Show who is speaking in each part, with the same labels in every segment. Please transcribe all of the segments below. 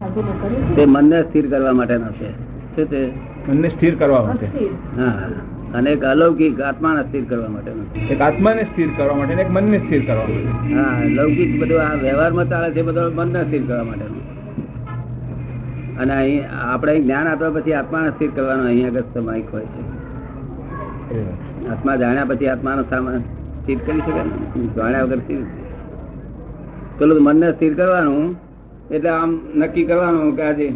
Speaker 1: તે મનને સ્થિર કરવા માટેનો છે. શું તે?
Speaker 2: મનને સ્થિર કરવા માટે.
Speaker 1: હા, અને એક અલૌકિક આત્માને સ્થિર કરવા માટેનો.
Speaker 2: એક આત્માને સ્થિર કરવા માટે, એક મનને સ્થિર કરવા માટે.
Speaker 1: હા, લૌકિક બધું આ વ્યવહારમાં ચાલે છે, બધું મનને સ્થિર કરવા માટેનું. અને અહીં આપણે જ્ઞાન આપ્યા પછી આત્માને સ્થિર કરવાનો અહીં આગળ સમાયિક હોય છે. આત્મા જાણ્યા પછી આત્માનો સામાન સ્થિર કરી શકે ને, જાણ્યા વગર સ્થિર. પેલું મનને સ્થિર કરવાનું એટલે આમ નક્કી કરવાનું કે આજે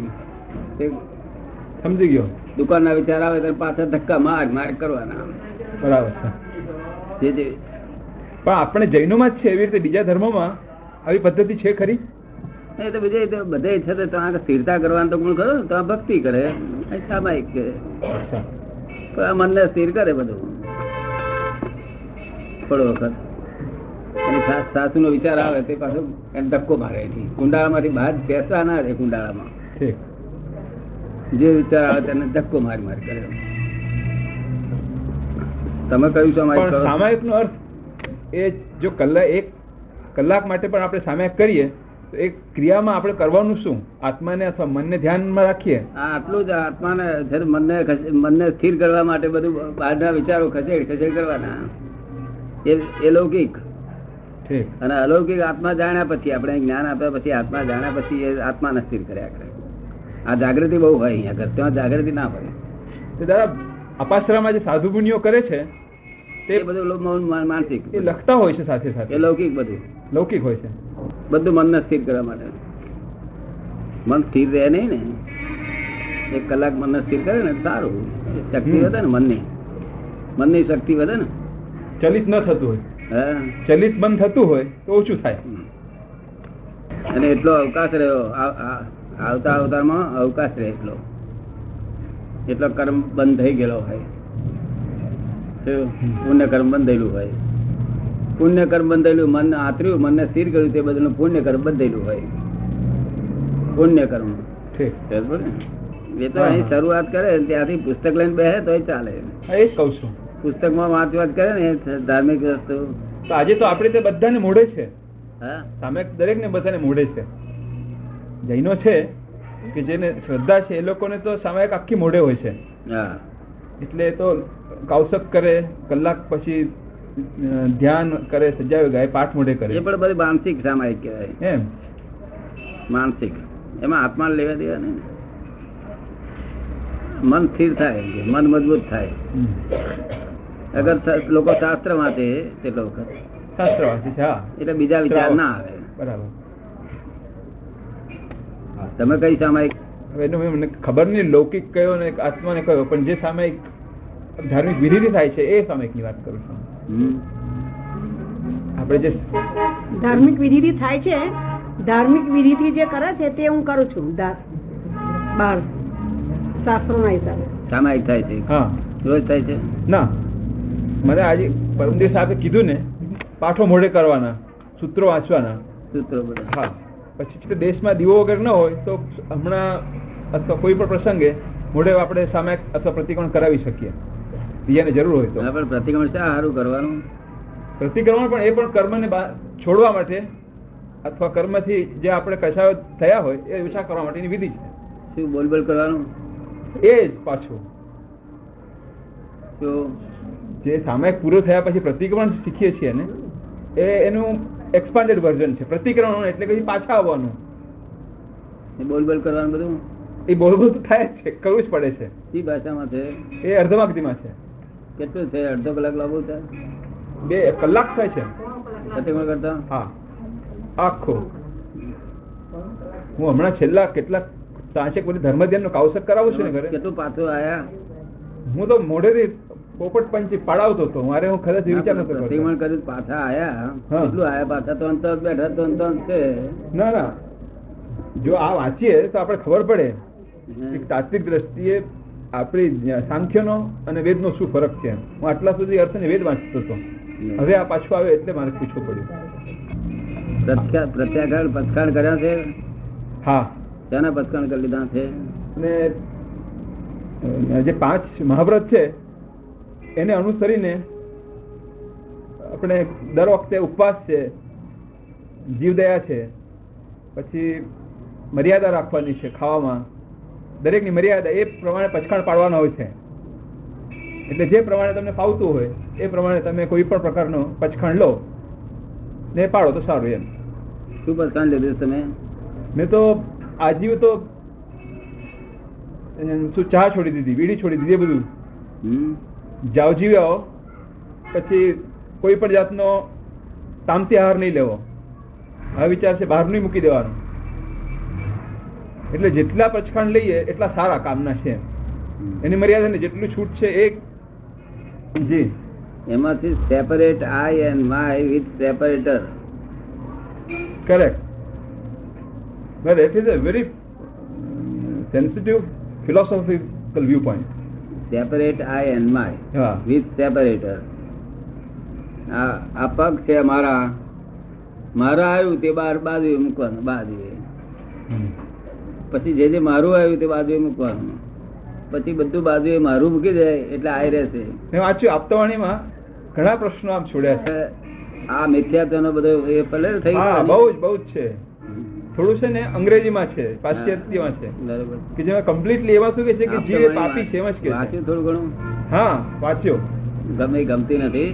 Speaker 2: સમજી ગયો.
Speaker 1: દુકાન ના વિચાર આવે ત્યારે પાછા ધક્કા માર કરવાના.
Speaker 2: બરાબર છે. પણ આપણે જૈનોમાં જ છે, એવી રીતે બીજા ધર્મોમાં આવી પદ્ધતિ છે ખરી?
Speaker 1: એ તો બીજે બધે છે તો ત્યાં સ્થિરતા કરવાનું તો ગુણ ખરો, તો ભક્તિ કરે, સામાયિક કરે, પણ મનને સ્થિર કરે બધું. થોડો વખત સાસુ નો વિચાર આવે તે પાછો એને ધક્કો મારે, કુંડાળામાંથી બહાર બેસવા ના રહે. કુંડાળામાં જે વિચાર આવે તેને ધક્કો મારી કરે. તમે કહ્યું
Speaker 2: સામાયિક નો અર્થ એ જો એક કલાક માટે પણ આપણે સામાયિક કરીએ તો એ ક્રિયામાં આપણે કરવાનું શું? આત્માને અથવા મનને ધ્યાનમાં રાખીએ.
Speaker 1: આટલું જ. આત્માને મનને સ્થિર કરવા માટે બધું બહારના વિચારો ખસેડ કરવાના. એ લૌકિક. અને અલૌકિક આત્મા જાણ્યા પછી, આપણે જ્ઞાન આપ્યા પછી, આત્મા જાણ્યા પછી એ આત્માને સ્થિર કર્યા કરે. આ જાગૃતિ બહુ હોય અહીંયા, ત્યાં જાગૃતિ ના હોય.
Speaker 2: તો દાદા, અપાશ્રમમાં જે સાધુ મુનિઓ કરે છે
Speaker 1: તે બધું માનસિક,
Speaker 2: એ લખતા હોય છે સાથે સાથે.
Speaker 1: એ લૌકિક, બધું
Speaker 2: લૌકિક હોય છે.
Speaker 1: બધું મનને સ્થિર કરવા માટે. મન સ્થિર રહે નહીં ને, 1 કલાક મનને સ્થિર કરે ને સારું, શક્તિ વધે ને મનની શક્તિ વધે ને.
Speaker 2: ચલિત ન થતું હોય, ચલિત બંધ થતું હોય તો ઓછું થાય.
Speaker 1: અને એટલો અવકાશ રહ્યો આવતા અવતારમાં, અવકાશ રહે એટલો કર્મ બંધ થઈ ગયેલો હોય. પુણ્ય કર્મ બંધેલું હોય. પુણ્ય કર્મ બંધેલું મન આતર્યું, મનને સ્થિર કર્યું, તે બધું પુણ્ય કર્મ બંધેલું હોય. પુણ્ય કર્મ એ તો અહીં શરૂઆત કરે ત્યાંથી પુસ્તક લઈને બેસે તો ચાલે.
Speaker 2: એ જ કઉ છું,
Speaker 1: પુસ્તકમાં વાંચવાત કરે ને ધાર્મિક વસ્તુ.
Speaker 2: તો આજે તો આપણે તે બધાને મોઢે છે.
Speaker 1: હા,
Speaker 2: સામે દરેક ને બધાને મોઢે છે. જૈનો છે કે જેને શ્રદ્ધા છે એ લોકોને તો સામાયિક આખી મોઢે હોય છે.
Speaker 1: હા, એટલે
Speaker 2: તો કૌશક કરે, કલાક પછી ધ્યાન કરે, સજાવે ગાય, પાઠ મોઢે કરે.
Speaker 1: એ પણ બધી માનસિક સામાયિક કહેવાય.
Speaker 2: એમ
Speaker 1: માનસિક, એમાં આત્મા લેવા દેવા નહીં. મન સ્થિર થાય, મન મજબૂત થાય. અગર લોકો શાસ્ત્ર વાંચે તેટલો વખત
Speaker 2: શાસ્ત્ર વાંચે છે,
Speaker 1: એટલે બીજા વિચાર ના આવે.
Speaker 2: બરાબર.
Speaker 1: તમે કઈ સામાયિક?
Speaker 2: એનો મને ખબર નહીં લૌકિક કયો ને આત્માને કયો, પણ જે સામાયિક ધાર્મિક વિધિથી થાય છે એ સામાયિક ની વાત કરું છું. આપણે જે
Speaker 3: ધાર્મિક વિધિથી થાય છે, ધાર્મિક વિધિથી જે કરે છે તે હું કરું છું. બાર શાસ્ત્રોના હિસાબે
Speaker 1: સામાયિક થાય છે.
Speaker 2: હા,
Speaker 1: રોજ થાય છે
Speaker 2: ના. મને આજે પરમ દિવસ આપે કીધું ને, પાઠો મોઢે કરવાના, સૂત્રો વાંચવાના.
Speaker 1: સૂત્રો બધા.
Speaker 2: હા, પછી દેશમાં દીવો વગર ન હોય તો હમણાં અથવા કોઈ પણ પ્રસંગે મોઢે આપણે સામાયિક અથવા પ્રતિક્રમણ કરાવી શકીએ, બીજાને જરૂર હોય તો.
Speaker 1: પણ પ્રતિક્રમણ શા સારું કરવાનું?
Speaker 2: પ્રતિક્રમણ પણ એ પણ કર્મને છોડવા માટે અથવા કર્મથી જે આપણે કશાયો થયા હોય એ ઓછા કરવા માટેની વિધિ છે.
Speaker 1: શું બોલ કરવાનું?
Speaker 2: એ જ પાછું જે સામાયિક પૂરો થયા પછી પ્રતિક્રમણ શીખીએ છીએ ને, એ એનું એક્સપાન્ડેડ વર્ઝન છે. પ્રતિક્રમણ એટલે કે પાછા આવવાનું.
Speaker 1: એ બોલ કરવાનું બધું.
Speaker 2: એ બોલ તો થાય જ છે, કરવું જ પડે છે.
Speaker 1: કઈ ભાષામાં છે?
Speaker 2: એ અર્ધમાગધીમાં છે.
Speaker 1: કેટલું છે? અડધો કલાક લાવવું છે?
Speaker 2: 2 કલાક થાય છે
Speaker 1: પ્રતિક્રમણ કરતા.
Speaker 2: હા, આખો. હું હમણાં છેલ્લા કેટલાક સાંચેક બધી ધર્મ ધ્યાન નું કાવસક કરાવું છું ને ઘરે.
Speaker 1: કેટલું પાછું આયા?
Speaker 2: હું તો મોઢેથી પોપટ પંચી પાડાવતો હતો. મારે હું ખરેખર વિચાર નતો કરતો.
Speaker 1: પ્રતિક્રમણ કર્યું પાછા આયા? કેટલું આયા પાછા? તો અંત બેઠા તો અંત છે.
Speaker 2: ના, જો આ વાંચીએ તો આપણે ખબર પડે કે તાત્વિક દ્રષ્ટિએ આપણી સાંખ્યનો અને વેદનો શું ફરક છે. હું આટલા સુધી અર્થને વેદ વાંચતો હતો, હવે આ પાછું આવે એટલે મારે પૂછવું પડ્યું.
Speaker 1: પ્રત્યાઘાત પચકાણ કર્યા છે?
Speaker 2: હા.
Speaker 1: શાના પચકાણ કરી લીધા છે?
Speaker 2: અને જે 5 મહાવ્રત છે એને અનુસરીને આપણે દર વખતે ઉપવાસ છે, જીવદયા છે, પછી મર્યાદા રાખવાની છે ખાવામાં, દરેકની મર્યાદા એ પ્રમાણે પચખાણ પાડવાનો હોય છે. એટલે જે પ્રમાણે તમને ફાવતું હોય એ પ્રમાણે તમે કોઈ પણ પ્રકારનો પચખાણ લો ને પાડો તો સારું. એમ
Speaker 1: શું પચખાણ લીધું તમે?
Speaker 2: મેં તો આજીવ તો શું ચા છોડી દીધી, બીડી છોડી દીધી, એ બધું જાવ જીવ્યો. પછી કોઈ પણ જાતનો તામસી આહાર નહીં લેવો. હવે વિચાર છે બહારનું મૂકી દેવાનું. એટલે જેટલા પચખાણ લઈએ એટલા સારા કામના છે. એની મર્યાદા ને જેટલું છૂટ છે એ જી
Speaker 1: એમાંથી separate I and my with separator.
Speaker 2: Correct. But it is a very sensitive philosophical viewpoint.
Speaker 1: Separate I and my
Speaker 2: હા.
Speaker 1: With separator. આ પગ છે મારા આવ્યું તે બાજુ મૂકવાનું, બાજુએ. પછી જે મારું આવ્યું તે બાજુએ મૂકવાનું. પછી બધું બાજુએ મારું મૂકી જાય એટલે આઈ રહેશે.
Speaker 2: મેં વાંચ્યું આપતાવાણીમાં ઘણા પ્રશ્નો આમ છોડ્યા છે.
Speaker 1: આ મિથ્યાત્વનો બધો એ પલે થઈ
Speaker 2: હા,
Speaker 1: ગયો.
Speaker 2: બહુ જ છે. થોડું છે ને અંગ્રેજીમાં છે, પાશ્ચાત્યમાં છે,
Speaker 1: બરોબર.
Speaker 2: કે જેમાં કમ્પ્લીટલી એવા શું કે છે કે જીવ એ પાપી છે એમ જ કે છે.
Speaker 1: વાંચ્યું થોડું ઘણું?
Speaker 2: હા, વાંચ્યો.
Speaker 1: ગમતી નથી.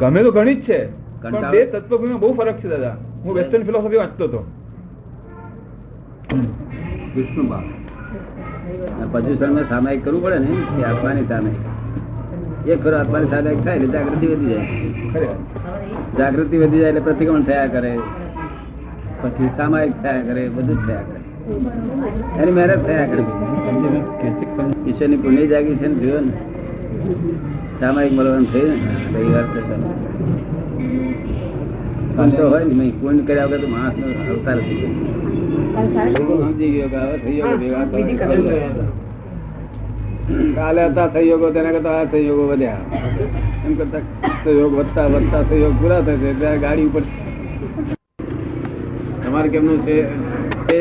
Speaker 2: ગમે તો ઘણી જ છે, પણ
Speaker 1: કંટાળો.
Speaker 2: બે તત્વજ્ઞાનમાં બહુ ફરક છે દાદા. હું વેસ્ટર્ન ફિલોસોફી વાંચતો હતો.
Speaker 1: વિષ્ણુબા પર્યુષણમાં સામાયિક કરવું પડે ને, એ આત્માની સામાયિક. એક ખરો આત્માની સામાયિક થાય એટલે જાગૃતિ વધી જાય.
Speaker 2: ખરેખર.
Speaker 1: જાગૃતિ વધી જાય એટલે પ્રતિક્રમણ થયા કરે, પછી સામાયિક થયા કરે, બધું જ થયા કરે. એની મહેનત થયા કરે. ઈશ્વરની પુણ્ય જાગી છે ને, જોયો ને સામાયિક મળવાનું થયું ને રવિવાર તો હોય ને પુણ્ય કર્યા વગર તો માણસ નો અવતાર થઈ ગયો. સમજી ગયો કે હવે સંયોગો ભેગા થયા. કાલે હતા સંયોગો, તેના કરતા આ સંયોગો વધ્યા. એમ કરતા સંયોગ વધતા વધતા સંયોગ પૂરા થશે ત્યારે ગાડી ઉપર. તમારે કેમનું છે એ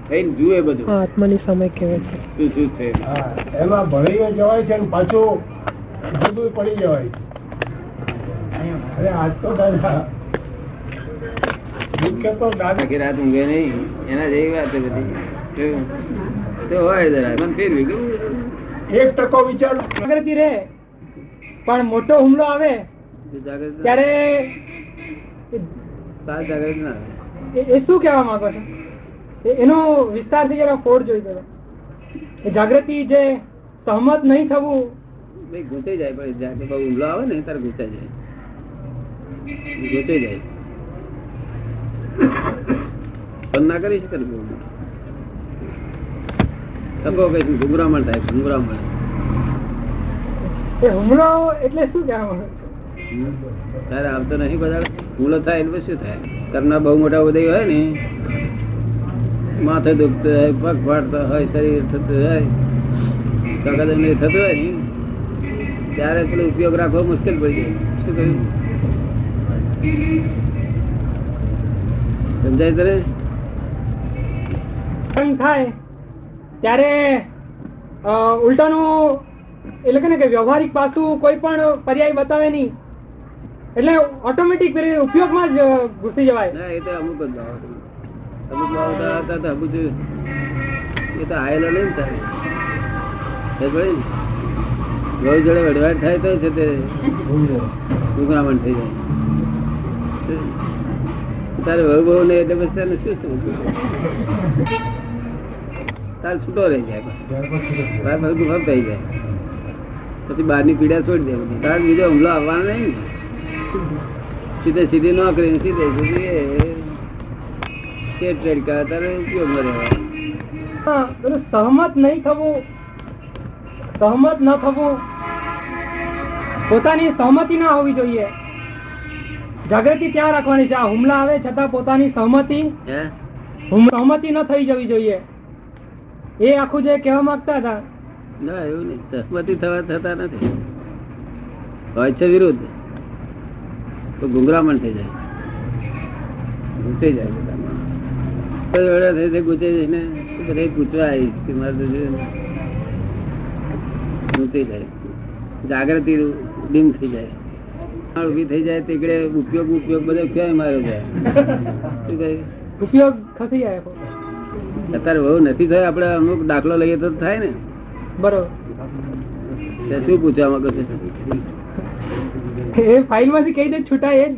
Speaker 1: થઈને જુએ બધું
Speaker 4: આત્માની સમય કહેવાય છે.
Speaker 1: શું શું છે.
Speaker 5: એમાં ભણી જવાય છે પાછું જુદું પડી જવાય. અરે આજ તો દાદા
Speaker 1: આખી રાત ઊંઘે નહીં, એના જેવી વાત છે બધી. તો હોય જરા મને ફેરવી ગયું.
Speaker 5: 1% વિચાર
Speaker 4: જાગૃતિ રહે પણ મોટો હુમલો આવે
Speaker 1: જાગૃત
Speaker 4: ત્યારે
Speaker 1: જાગૃત ના
Speaker 4: એ શું કહેવા માંગો છો? એનો વિસ્તારથી જરા ફોડ જોઈ દો. એ જાગૃતિ જે સહમત નહીં થવું
Speaker 1: ભાઈ ઘૂંચાઈ જાય. પણ જાગે બહુ ઊંઘલો આવે ને ત્યારે ઘૂંચાઈ જાય, ઘૂંચાઈ જાય. પણ ના કરી શકે ને સફોકેશન, ગુંગરામણ થાય. ગુંગરામણ
Speaker 4: એ હુમલો એટલે શું કહેવા માંગો છો?
Speaker 1: તારે આવતો નહીં બધા હુમલો થાય એટલે શું થાય? કરના બહુ મોટા ઉદય હોય ને, માથે દુખતું હોય, પગ ફાટતો હોય, શરીર થતું હોય, થતું હોય ને ત્યારે પેલો ઉપયોગ રાખવો મુશ્કેલ પડી જાય. શું કહ્યું? સમજાય તને?
Speaker 4: થાય ત્યારે ઉલટાનું એટલે કે વ્યવહારિક પાસું કોઈ પણ પર્યાય બતાવે નહીં એટલે ઓટોમેટિક ઉપયોગમાં જ ઘૂસી જવાય.
Speaker 1: ના, એ તો અમુક જ બાબત. અમુક બાબત હતા તો અમુક એ તો આયેલો નહીં ને તારે. બહુ જોડે વડવાટ થાય તો છે તે ગુંગરામણ થઈ જાય. તારે બહુ બહુ ને એટલે પછી તારે શું સમજવું? તારે છૂટો રહી જાય, બધું ગુફા થઈ જાય. પછી બહારની પીડા છોડી દે. તારે બીજો હુમલો આવવાનો નહીં. સીધે સીધી નોકરી, સીધે સીધી તારે ઉપયોગમાં રહેવાય.
Speaker 4: સહમત નહીં થવું, સહમત ન થવું, પોતાની સહમતિ ના હોવી જોઈએ. જાગૃતિ ત્યાં રાખવાની છે. આ હુમલા આવે છતાં પોતાની સહમતિ ન થઈ જવી જોઈએ. એ આખું જે કહેવા માંગતા હતા.
Speaker 1: ના, એવું નહીં. સહમતી થતા નથી. હોય છે વિરુદ્ધ તો ગુંગરામણ થઈ જાય, ગુંચાઈ જાય. ગુંચાઈ જઈને બધા પૂછવા આવીશ કે મારે તો ગુંચાઈ જાય. જાગૃતિ ડીમ થઈ જાય, ઉભી થઈ જાય. તે ઉપયોગ બધો ક્યાંય માર્યો જાય. શું કહ્યું?
Speaker 4: ઉપયોગ ખસી જાય.
Speaker 1: અત્યારે બહુ નથી થાય, આપણે અમુક દાખલો લઈએ તો થાય ને.
Speaker 4: બરોબર.
Speaker 1: તે શું પૂછવા માંગો છો?
Speaker 4: એ ફાઇલ માંથી કઈ રીતે છૂટાય એ જ